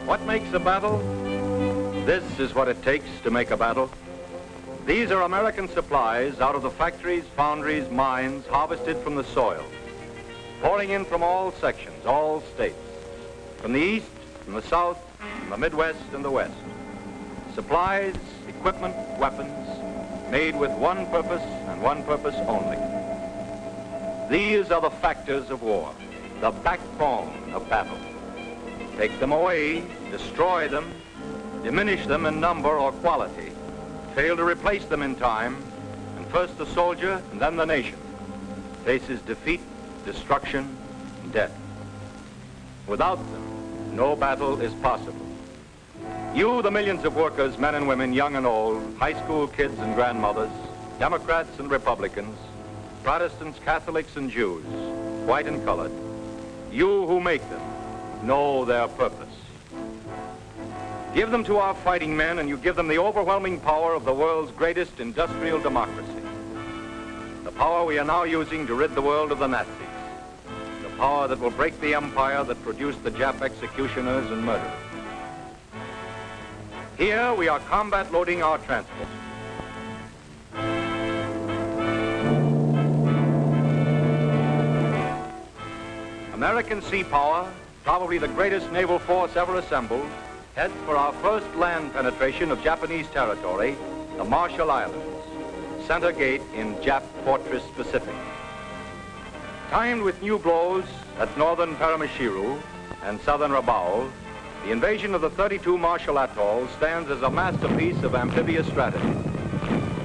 What makes a battle? This is what it takes to make a battle. These are American supplies out of the factories, foundries, mines, harvested from the soil, pouring in from all sections, all states, from the east, from the south, from the Midwest and the west. Supplies, equipment, weapons, made with one purpose and one purpose only. These are the factors of war, the backbone of battle. Take them away, destroy them, diminish them in number or quality, fail to replace them in time, and first the soldier and then the nation faces defeat, destruction, and death. Without them, no battle is possible. You, the millions of workers, men and women, young and old, high school kids and grandmothers, Democrats and Republicans, Protestants, Catholics and Jews, white and colored, you who make them, know their purpose. Give them to our fighting men and you give them the overwhelming power of the world's greatest industrial democracy. The power we are now using to rid the world of the Nazis. The power that will break the empire that produced the Jap executioners and murderers. Here we are combat loading our transport. American sea power, probably the greatest naval force ever assembled, heads for our first land penetration of Japanese territory, the Marshall Islands, center gate in Jap Fortress Pacific. Timed with new blows at northern Paramashiru and southern Rabaul, the invasion of the 32 Marshall Atolls stands as a masterpiece of amphibious strategy.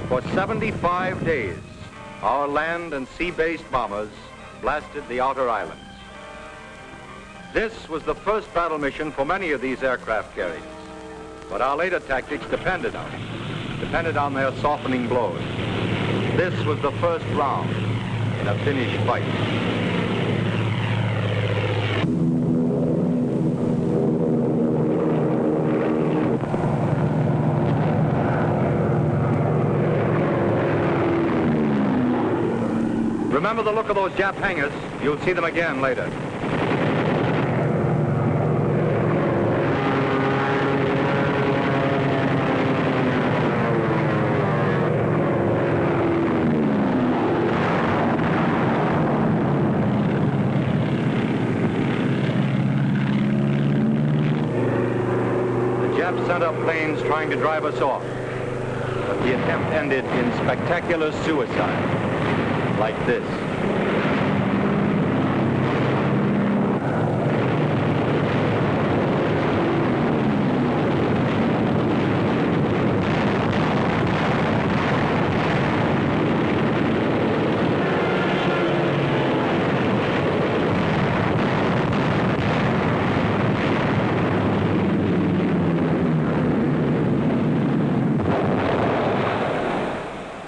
For 75 days, our land and sea-based bombers blasted the outer islands. This was the first battle mission for many of these aircraft carriers, but our later tactics depended on their softening blows. This was the first round in a finished fight. Remember the look of those Jap hangars? You'll see them again later. Sent up planes trying to drive us off, but the attempt ended in spectacular suicide, like this.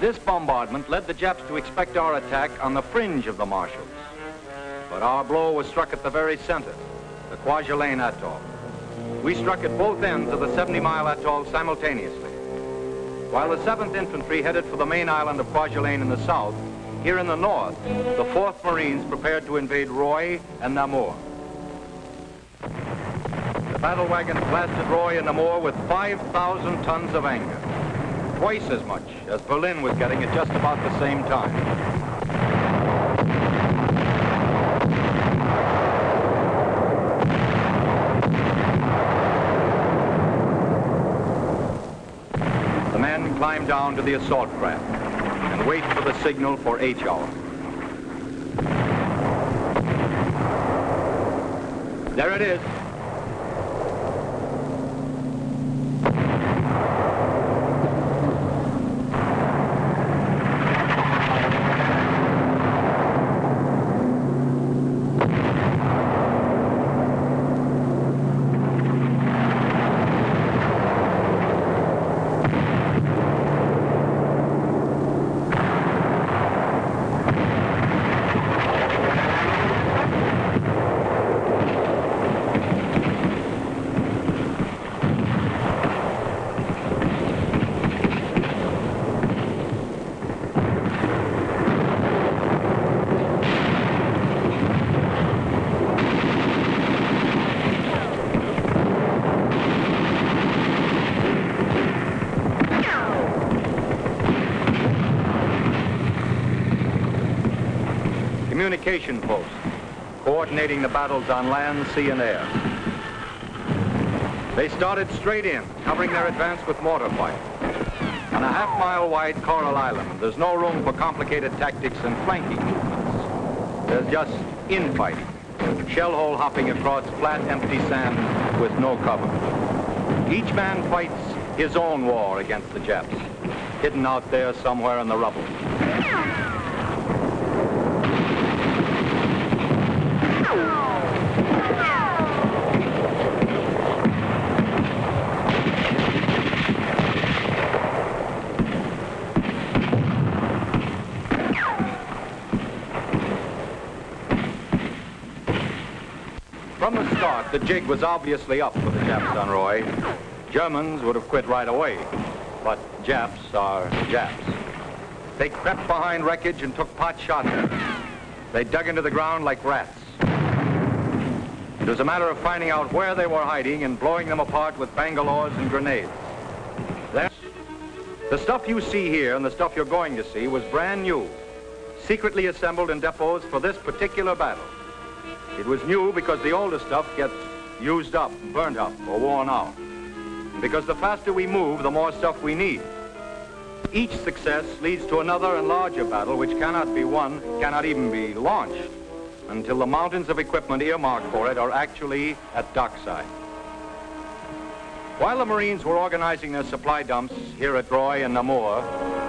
This bombardment led the Japs to expect our attack on the fringe of the Marshalls. But our blow was struck at the very center, the Kwajalein Atoll. We struck at both ends of the 70-mile atoll simultaneously. While the 7th Infantry headed for the main island of Kwajalein in the south, here in the north, the 4th Marines prepared to invade Roy and Namur. The battle wagons blasted Roy and Namur with 5,000 tons of anger. Twice as much as Berlin was getting at just about the same time. The men climb down to the assault craft and wait for the signal for H-hour. There it is. communication post, coordinating the battles on land, sea, and air. They started straight in, covering their advance with mortar fire. On a half-mile-wide coral island, there's no room for complicated tactics and flanking movements. There's just infighting, shell hole hopping across flat, empty sand with no cover. Each man fights his own war against the Japs, hidden out there somewhere in the rubble. From the start, the jig was obviously up for the Japs on Roy. Germans would have quit right away, but Japs are Japs. They crept behind wreckage and took pot shots at us. They dug into the ground like rats. It was a matter of finding out where they were hiding and blowing them apart with bangalores and grenades. The stuff you see here and the stuff you're going to see was brand new, secretly assembled in depots for this particular battle. It was new because the older stuff gets used up, burnt up, or worn out. And because the faster we move, the more stuff we need. Each success leads to another and larger battle which cannot be won, cannot even be launched, until the mountains of equipment earmarked for it are actually at dockside. While the Marines were organizing their supply dumps here at Roy and Namur,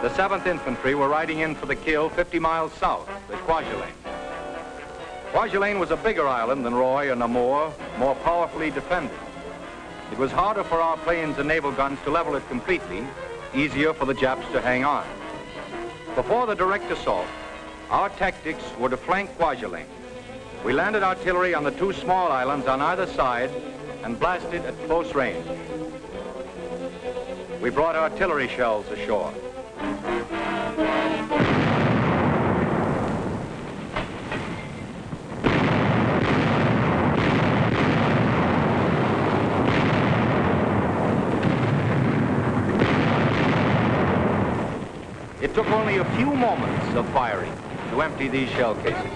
the 7th Infantry were riding in for the kill 50 miles south at Kwajalein. Kwajalein was a bigger island than Roy or Namur, more powerfully defended. It was harder for our planes and naval guns to level it completely, easier for the Japs to hang on. Before the direct assault, our tactics were to flank Kwajalein. We landed artillery on the 2 small islands on either side and blasted at close range. We brought artillery shells ashore. It took only a few moments of firing to empty these shell cases.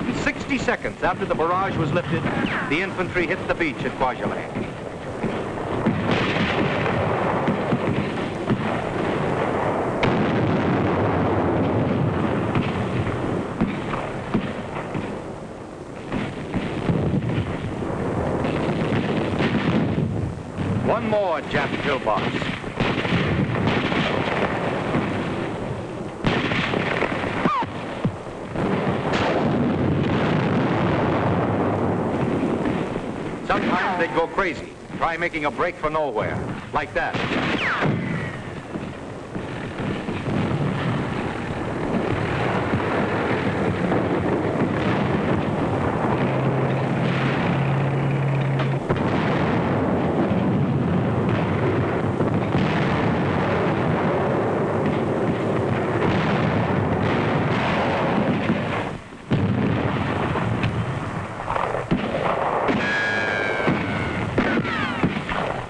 In 60 seconds after the barrage was lifted, the infantry hit the beach at Kwajalein. One more Jap pillbox. Sometimes they'd go crazy, try making a break for nowhere, like that.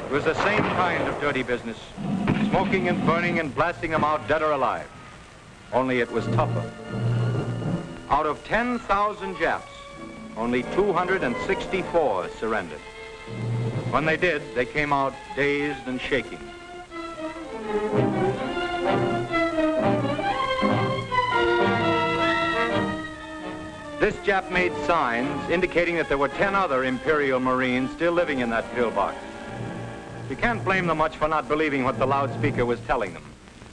It was the same kind of dirty business, smoking and burning and blasting them out dead or alive. Only it was tougher. Out of 10,000 Japs, only 264 surrendered. When they did, they came out dazed and shaking. This Jap made signs indicating that there were 10 other Imperial Marines still living in that pillbox. You can't blame them much for not believing what the loudspeaker was telling them,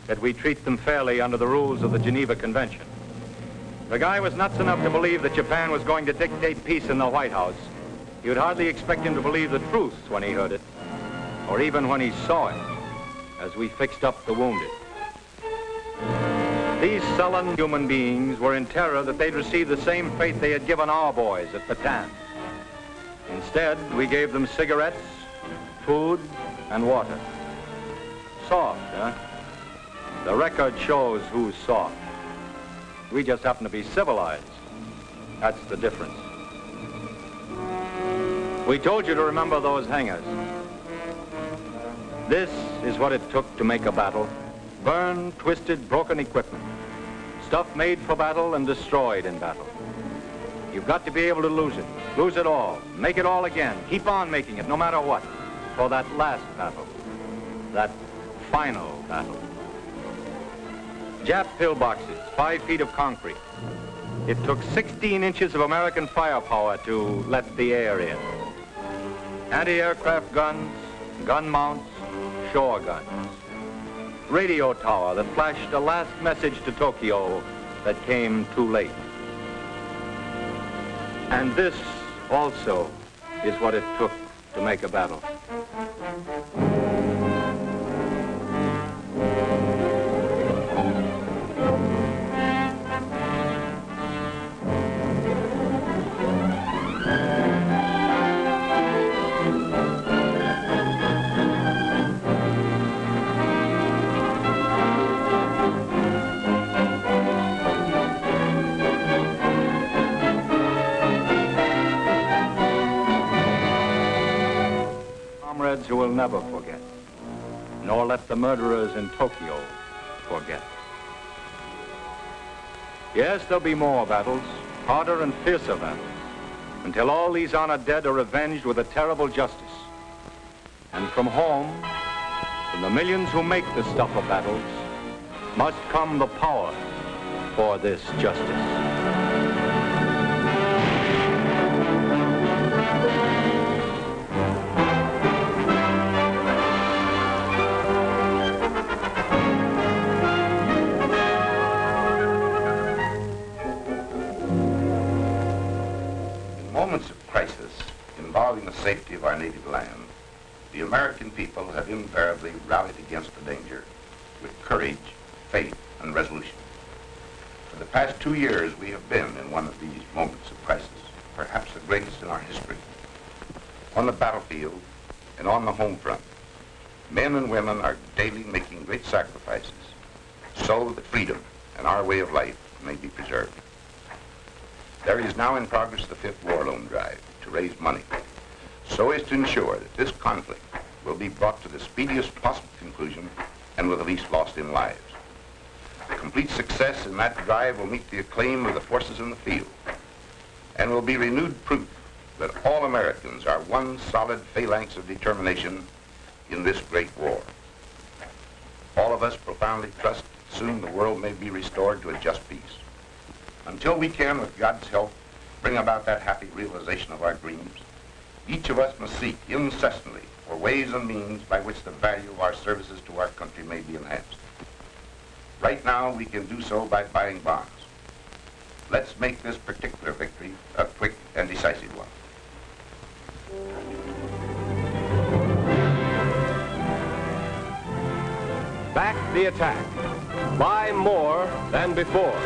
that we treat them fairly under the rules of the Geneva Convention. The guy was nuts enough to believe that Japan was going to dictate peace in the White House. You'd hardly expect him to believe the truth when he heard it, or even when he saw it, as we fixed up the wounded. These sullen human beings were in terror that they'd receive the same fate they had given our boys at Bataan. Instead, we gave them cigarettes, food, and water. Soft, huh? The record shows who's soft. We just happen to be civilized. That's the difference. We told you to remember those hangars. This is what it took to make a battle. Burned, twisted, broken equipment. Stuff made for battle and destroyed in battle. You've got to be able to lose it. Lose it all. Make it all again. Keep on making it, no matter what. For that last battle. That final battle. Jap pillboxes, 5 feet of concrete. It took 16 inches of American firepower to let the air in. Anti-aircraft guns, gun mounts, shore guns. Radio tower that flashed a last message to Tokyo that came too late. And this also is what it took to make a battle. Comrades who will never forget, nor let the murderers in Tokyo forget. Yes, there'll be more battles, harder and fiercer battles, until all these honored dead are avenged with a terrible justice. And from home, from the millions who make the stuff of battles, must come the power for this justice. Moments of crisis involving the safety of our native land, the American people have invariably rallied against the danger with courage, faith, and resolution. For the past 2 years, we have been in one of these moments of crisis, perhaps the greatest in our history. On the battlefield and on the home front, men and women are daily making great sacrifices so that freedom and our way of life may be preserved. There is now in progress the 5th War Loan Drive to raise money so as to ensure that this conflict will be brought to the speediest possible conclusion and with the least loss in lives. Complete success in that drive will meet the acclaim of the forces in the field and will be renewed proof that all Americans are one solid phalanx of determination in this great war. All of us profoundly trust that soon the world may be restored to a just peace. Until we can, with God's help, bring about that happy realization of our dreams, each of us must seek incessantly for ways and means by which the value of our services to our country may be enhanced. Right now, we can do so by buying bonds. Let's make this particular victory a quick and decisive one. Back the attack. Buy more than before.